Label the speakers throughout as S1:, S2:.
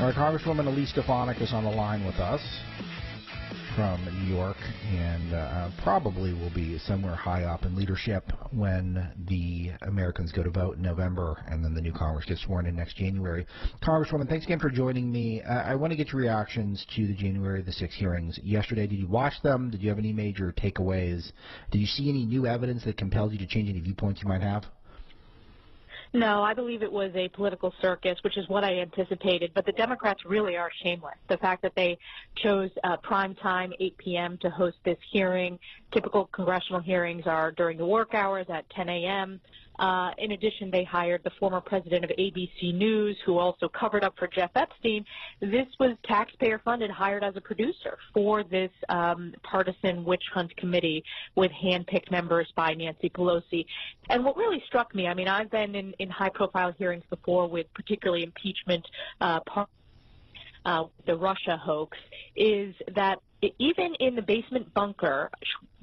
S1: Our Congresswoman Elise is on the line with us from New York, and probably will be somewhere high up in leadership when the Americans go to vote in November, and then the new Congress gets sworn in next January. Congresswoman, thanks again for joining me. I want to get your reactions to the January the 6th hearings. Yesterday, did you watch them? Did you have any major takeaways? Did you see any new evidence that compelled you to change any viewpoints you might have?
S2: No, I believe it was a political circus, which is what I anticipated. But the Democrats really are shameless. The fact that they chose prime time, 8 p.m., to host this hearing. Typical congressional hearings are during the work hours at 10 a.m. In addition, they hired the former president of ABC News, who also covered up for Jeff Epstein. This was taxpayer-funded, hired as a producer for this partisan witch hunt committee with hand-picked members by Nancy Pelosi. And what really struck me, I mean, I've been in high-profile hearings before with particularly impeachment, the Russia hoax, is that even in the basement bunker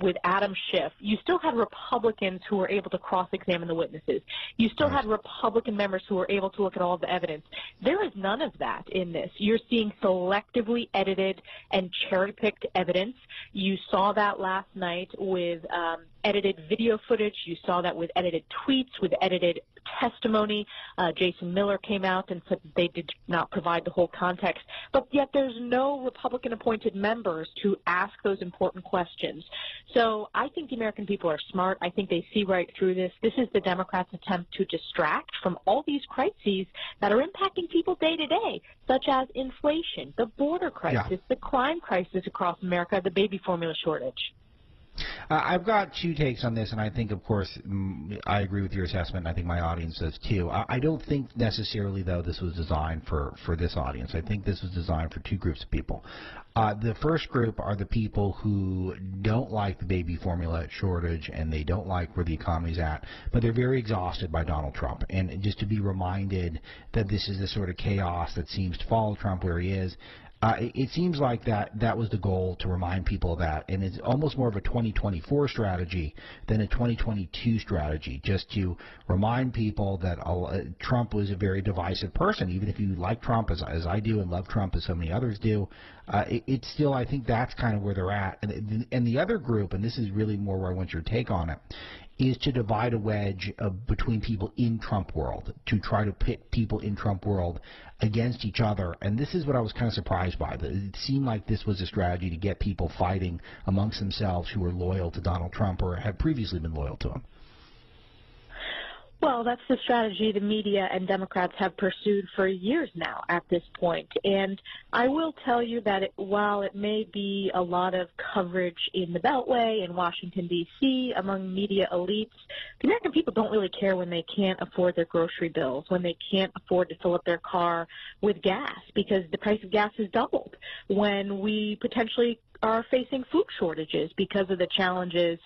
S2: with Adam Schiff, you still had Republicans who were able to cross-examine the witnesses. You still had Republican members who were able to look at all of the evidence. There is none of that in this. You're seeing selectively edited and cherry-picked evidence. You saw that last night with edited video footage. You saw that with edited tweets, with edited testimony. Jason Miller came out and said they did not provide the whole context. But yet there's no Republican-appointed members to ask those important questions. So I think the American people are smart. I think they see right through this. This is the Democrats' attempt to distract from all these crises that are impacting people day to day, such as inflation, the border crisis, the crime crisis across America, the baby formula shortage.
S1: I've got two takes on this, and I think, of course, I agree with your assessment, and I think my audience does too. I don't think necessarily, though, this was designed for this audience. I think this was designed for two groups of people. The first group are the people who don't like the baby formula shortage, and they don't like where the economy's at, but they're very exhausted by Donald Trump. And just to be reminded that this is the sort of chaos that seems to follow Trump where he is, it seems like that was the goal, to remind people of that, and it's almost more of a 2024 strategy than a 2022 strategy, just to remind people that Trump was a very divisive person. Even if you like Trump, as I do, and love Trump as so many others do, it's still, I think that's kind of where they're at. And the other group, and this is really more where I want your take on it, is to divide a wedge between people in Trump world, to try to pit people in Trump world against each other. And this is what I was kind of surprised by. It seemed like this was a strategy to get people fighting amongst themselves who were loyal to Donald Trump or had previously been loyal to him.
S2: Well, that's the strategy the media and Democrats have pursued for years now at this point. And I will tell you that while it may be a lot of coverage in the Beltway in Washington, D.C., among media elites, the American people don't really care when they can't afford their grocery bills, when they can't afford to fill up their car with gas because the price of gas has doubled, when we potentially are facing food shortages because of the challenges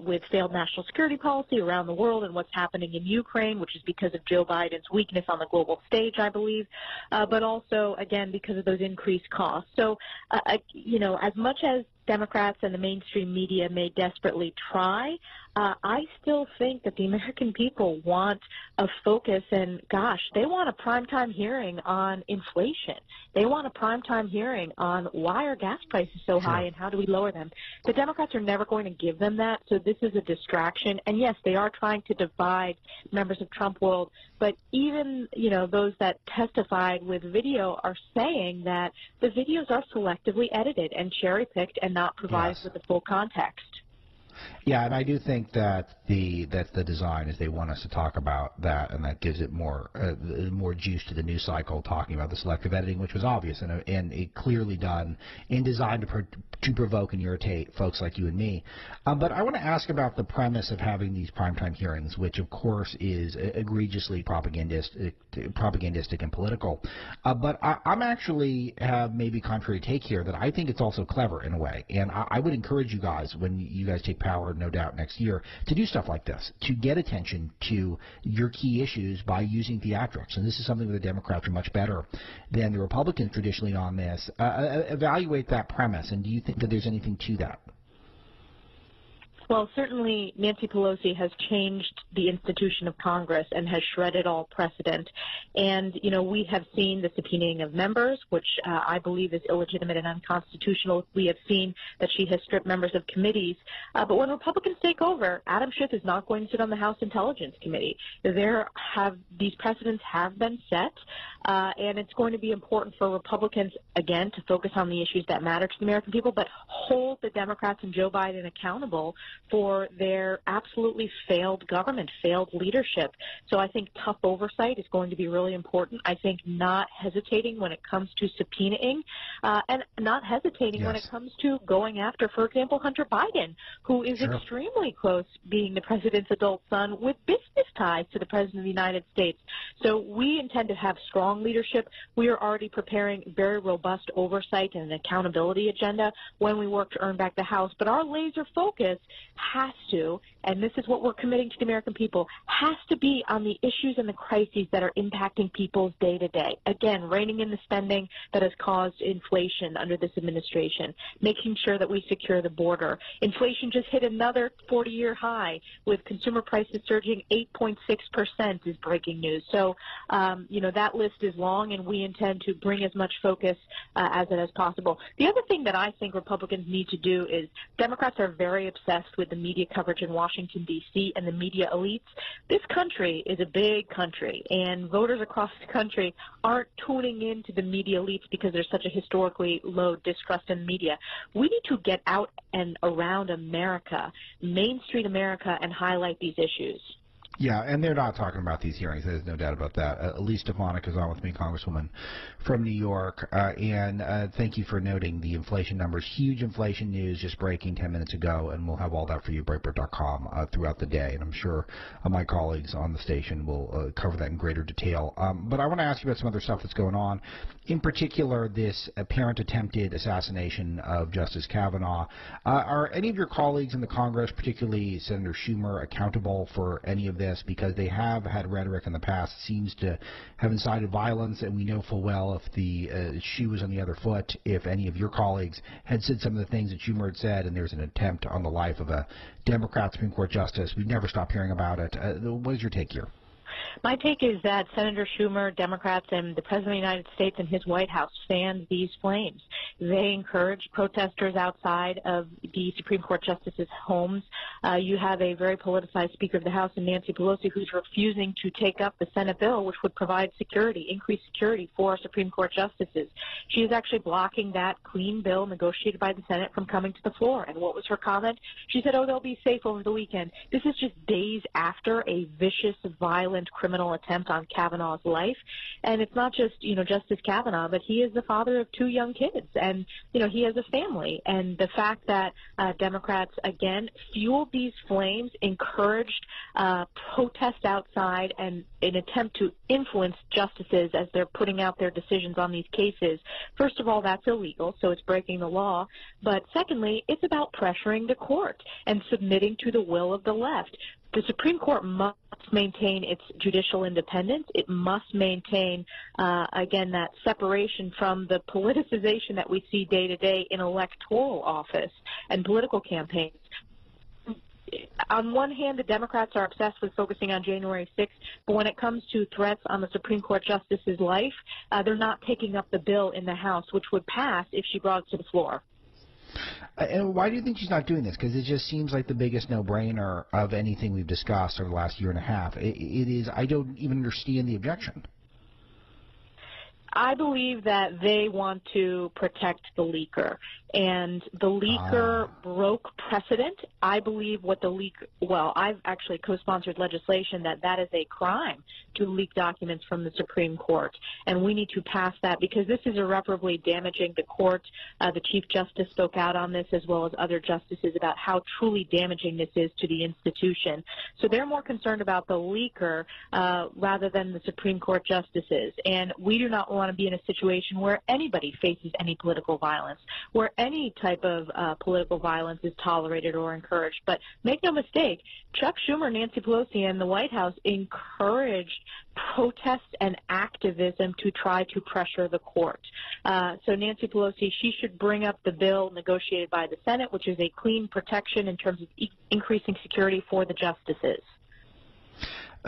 S2: with failed national security policy around the world and what's happening in Ukraine, which is because of Joe Biden's weakness on the global stage, I believe, but also, again, because of those increased costs. So, as much as Democrats and the mainstream media may desperately try, I still think that the American people want a focus, and gosh, they want a primetime hearing on inflation. They want a primetime hearing on why are gas prices so high and how do we lower them. The Democrats are never going to give them that, so this is a distraction. And yes, they are trying to divide members of Trump world, but even, those that testified with video are saying that the videos are selectively edited and cherry-picked and not provided with the full context.
S1: Yeah, and I do think that that's the design, is they want us to talk about that, and that gives it more juice to the news cycle, talking about the selective editing, which was obvious and it clearly done and designed to provoke and irritate folks like you and me. But I want to ask about the premise of having these primetime hearings, which of course is egregiously propagandistic and political. But I'm actually have maybe contrary take here, that I think it's also clever in a way, and I would encourage you guys, when you guys take power, no doubt, next year, to do stuff like this, to get attention to your key issues by using theatrics. And this is something where the Democrats are much better than the Republicans traditionally on this. Evaluate that premise, and do you think that there's anything to that?
S2: Well, certainly Nancy Pelosi has changed the institution of Congress and has shredded all precedent. And, we have seen the subpoenaing of members, which I believe is illegitimate and unconstitutional. We have seen that she has stripped members of committees. But when Republicans take over, Adam Schiff is not going to sit on the House Intelligence Committee. These precedents have been set, and it's going to be important for Republicans, again, to focus on the issues that matter to the American people, but hold the Democrats and Joe Biden accountable for their absolutely failed government, failed leadership. So I think tough oversight is going to be really important. I think not hesitating when it comes to subpoenaing and not hesitating when it comes to going after, for example, Hunter Biden, who is extremely close, being the president's adult son, with business ties to the president of the United States. So we intend to have strong leadership. We are already preparing very robust oversight and an accountability agenda when we work to earn back the House. But our laser focus has to, and this is what we're committing to the American people, has to be on the issues and the crises that are impacting people's day-to-day. Again, reining in the spending that has caused inflation under this administration, making sure that we secure the border. Inflation just hit another 40-year high, with consumer prices surging 8.6% is breaking news. So, that list is long, and we intend to bring as much focus as possible. The other thing that I think Republicans need to do is, Democrats are very obsessed with the media coverage in Washington, D.C. and the media elites. This country is a big country, and voters across the country aren't tuning into the media elites because there's such a historically low distrust in media. We need to get out and around America, Main Street America, and highlight these issues.
S1: Yeah, and they're not talking about these hearings. There's no doubt about that. Elise is on with me, Congresswoman from New York. And thank you for noting the inflation numbers. Huge inflation news just breaking 10 minutes ago, and we'll have all that for you, Breitbart.com, throughout the day. And I'm sure my colleagues on the station will cover that in greater detail. But I want to ask you about some other stuff that's going on. In particular, this apparent attempted assassination of Justice Kavanaugh. Are any of your colleagues in the Congress, particularly Senator Schumer, accountable for any of this? Because they have had rhetoric in the past that seems to have incited violence, and we know full well if the shoe was on the other foot, if any of your colleagues had said some of the things that Schumer had said, and there's an attempt on the life of a Democrat Supreme Court justice. We never stop hearing about it. What is your take here?
S2: My take is that Senator Schumer, Democrats, and the President of the United States and his White House fanned these flames. They encourage protesters outside of the Supreme Court justices' homes. You have a very politicized Speaker of the House in Nancy Pelosi, who's refusing to take up the Senate bill, which would provide security, increased security for Supreme Court justices. She is actually blocking that clean bill negotiated by the Senate from coming to the floor. And what was her comment? She said, they'll be safe over the weekend. This is just days after a vicious, violent criminal attempt on Kavanaugh's life. And it's not just, Justice Kavanaugh, but he is the father of 2 young kids, and, he has a family. And the fact that Democrats, again, fueled these flames, encouraged protest outside, and an attempt to influence justices as they're putting out their decisions on these cases, first of all, that's illegal, so it's breaking the law. But secondly, it's about pressuring the court and submitting to the will of the left. The Supreme Court must maintain its judicial independence. It must maintain, again, that separation from the politicization that we see day to day in electoral office and political campaigns. On one hand, the Democrats are obsessed with focusing on January 6th, but when it comes to threats on the Supreme Court justice's life, they're not taking up the bill in the House, which would pass if she brought it to the floor.
S1: And why do you think she's not doing this? Because it just seems like the biggest no-brainer of anything we've discussed over the last year and a half. It is, I don't even understand the objection.
S2: I believe that they want to protect the leaker, and the leaker broke precedent. I believe what the leak, well, I've actually co-sponsored legislation that is a crime to leak documents from the Supreme Court, and we need to pass that because this is irreparably damaging the court. The Chief Justice spoke out on this, as well as other justices, about how truly damaging this is to the institution. So they're more concerned about the leaker rather than the Supreme Court justices, and we do not want to be in a situation where anybody faces any political violence, where any type of political violence is tolerated or encouraged. But make no mistake, Chuck Schumer, Nancy Pelosi, and the White House encouraged protest and activism to try to pressure the court. So Nancy Pelosi, she should bring up the bill negotiated by the Senate, which is a clean protection in terms of increasing security for the justices.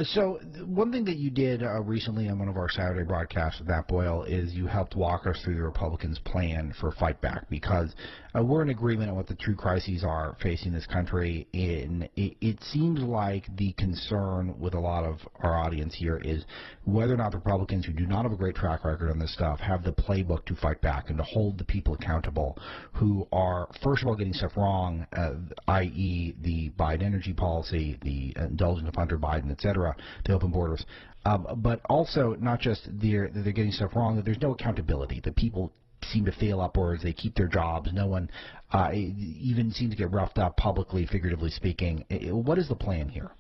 S1: So one thing that you did recently on one of our Saturday broadcasts with Matt Boyle is you helped walk us through the Republicans' plan for Fight Back, because we're in agreement on what the true crises are facing this country. It seems like the concern with a lot of our audience here is whether or not the Republicans, who do not have a great track record on this stuff, have the playbook to fight back and to hold the people accountable who are, first of all, getting stuff wrong, i.e. the Biden energy policy, the indulgence of Hunter Biden, et cetera, the open borders, but also not just they're getting stuff wrong, that there's no accountability. The people seem to fail upwards. They keep their jobs. No one even seems to get roughed up publicly, figuratively speaking. What is the plan here?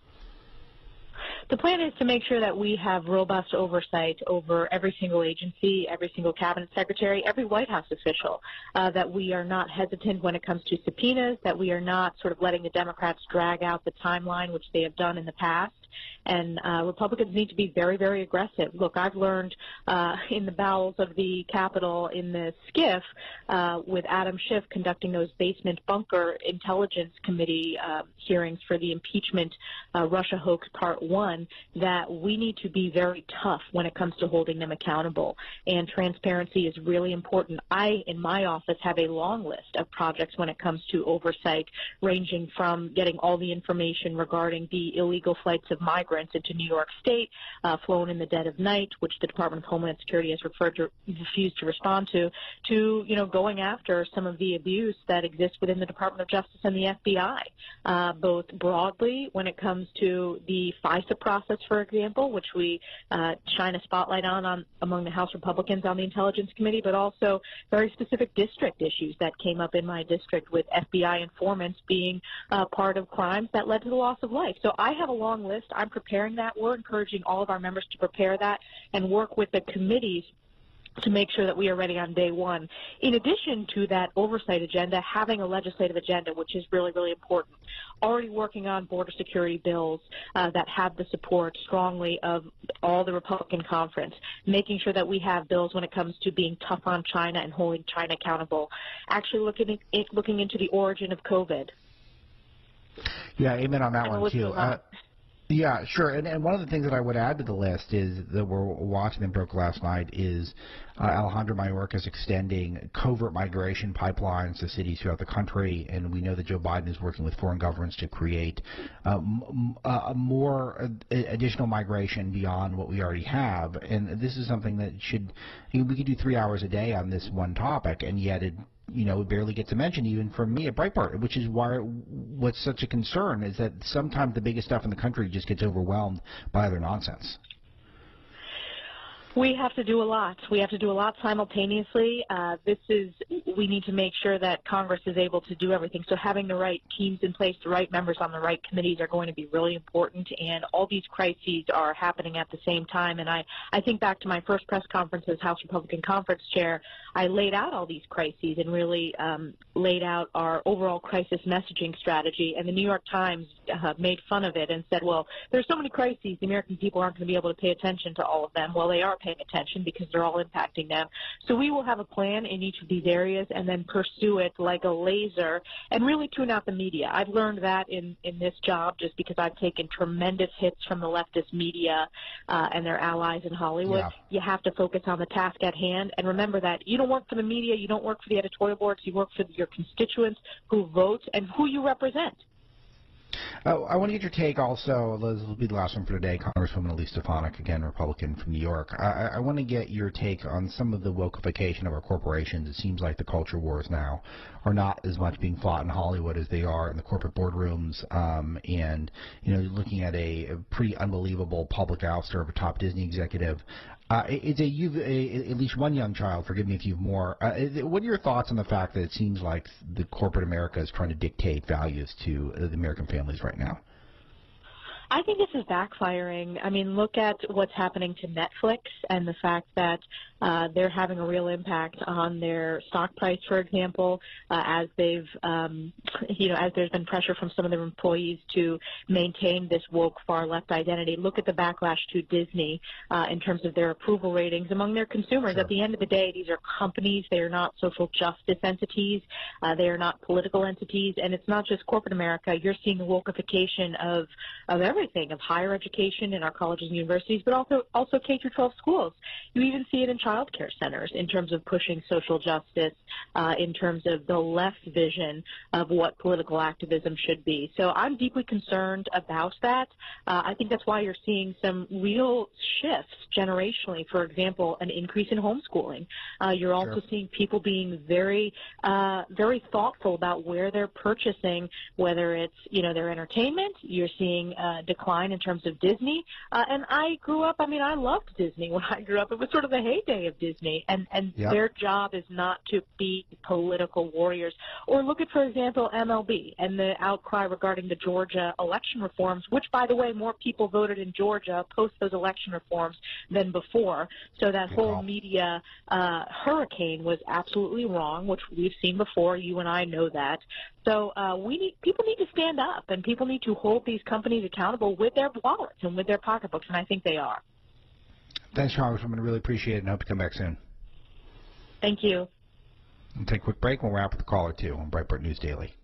S2: The plan is to make sure that we have robust oversight over every single agency, every single cabinet secretary, every White House official, that we are not hesitant when it comes to subpoenas, that we are not sort of letting the Democrats drag out the timeline, which they have done in the past. And Republicans need to be very, very aggressive. Look, I've learned in the bowels of the Capitol in the skiff with Adam Schiff conducting those basement bunker intelligence committee hearings for the impeachment Russia hoax part 1, that we need to be very tough when it comes to holding them accountable. And transparency is really important. I, in my office, have a long list of projects when it comes to oversight, ranging from getting all the information regarding the illegal flights of migrants into New York State, flown in the dead of night, which the Department of Homeland Security has refused to respond to going after some of the abuse that exists within the Department of Justice and the FBI, both broadly when it comes to the FISA process, for example, which we shine a spotlight on among the House Republicans on the Intelligence Committee, but also very specific district issues that came up in my district with FBI informants being part of crimes that led to the loss of life. So I have a long list. I'm preparing that. We're encouraging all of our members to prepare that and work with the committees to make sure that we are ready on day one. In addition to that oversight agenda, having a legislative agenda, which is really, really important. Already working on border security bills that have the support strongly of all the Republican conference, making sure that we have bills when it comes to being tough on China and holding China accountable, actually looking into the origin of COVID.
S1: Yeah, amen on that one, too. Yeah, sure. And one of the things that I would add to the list is that we're watching and broke last night is Alejandro Mayorkas extending covert migration pipelines to cities throughout the country, and we know that Joe Biden is working with foreign governments to create more additional migration beyond what we already have. And this is something that we could do 3 hours a day on this one topic, and yet it barely gets a mention even from me at Breitbart, which is what's such a concern is that sometimes the biggest stuff in the country just gets overwhelmed by other nonsense.
S2: We have to do a lot. We have to do a lot simultaneously. We need to make sure that Congress is able to do everything. So having the right teams in place, the right members on the right committees are going to be really important. And all these crises are happening at the same time. And I think back to my first press conference as House Republican Conference Chair, I laid out all these crises and really laid out our overall crisis messaging strategy. And the New York Times made fun of it and said, well, there's so many crises, the American people aren't going to be able to pay attention to all of them. Well, they are paying attention because they're all impacting them. So we will have a plan in each of these areas and then pursue it like a laser and really tune out the media. I've learned that in this job just because I've taken tremendous hits from the leftist media and their allies in Hollywood. Yeah. You have to focus on the task at hand and remember that you don't work for the media, you don't work for the editorial boards, you work for your constituents who vote and who you represent.
S1: I want to get your take also, this will be the last one for today, Congresswoman Elise Stefanik, again, Republican from New York. I want to get your take on some of the wokeification of our corporations. It seems like the culture wars now are not as much being fought in Hollywood as they are in the corporate boardrooms. And, looking at a pretty unbelievable public ouster of a top Disney executive. You've at least one young child, forgive me if you've more. What are your thoughts on the fact that it seems like the corporate America is trying to dictate values to the American families right now?
S2: I think this is backfiring. I mean, look at what's happening to Netflix and the fact that they're having a real impact on their stock price, for example, as they've, as there's been pressure from some of their employees to maintain this woke far left identity. Look at the backlash to Disney in terms of their approval ratings among their consumers.
S1: Sure.
S2: At the end of the day, these are companies. They are not social justice entities. They are not political entities. And it's not just corporate America. You're seeing the wokeification of everything, of higher education in our colleges and universities, but also K-12 schools. You even see it in child care centers in terms of pushing social justice, in terms of the left's vision of what political activism should be. So I'm deeply concerned about that. I think that's why you're seeing some real shifts generationally. For example, an increase in homeschooling. You're also
S1: Sure.
S2: seeing people being very, very thoughtful about where they're purchasing, whether it's, their entertainment. You're seeing a decline in terms of Disney. And I grew up, I loved Disney when I grew up. It was sort of the heyday of Disney. And
S1: Yep.
S2: their job is not to be political warriors. Or look at, for example, MLB and the outcry regarding the Georgia election reforms, which, by the way, more people voted in Georgia post those election reforms than before. So that
S1: Good
S2: whole
S1: call.
S2: media hurricane was absolutely wrong, which we've seen before. You and I know that. So people need to stand up, and people need to hold these companies accountable with their wallets and with their pocketbooks, and I think they are.
S1: Thanks, Congresswoman. I really appreciate it, and hope you come back soon.
S2: Thank you.
S1: We'll take a quick break. We'll wrap with the caller, too, on Breitbart News Daily.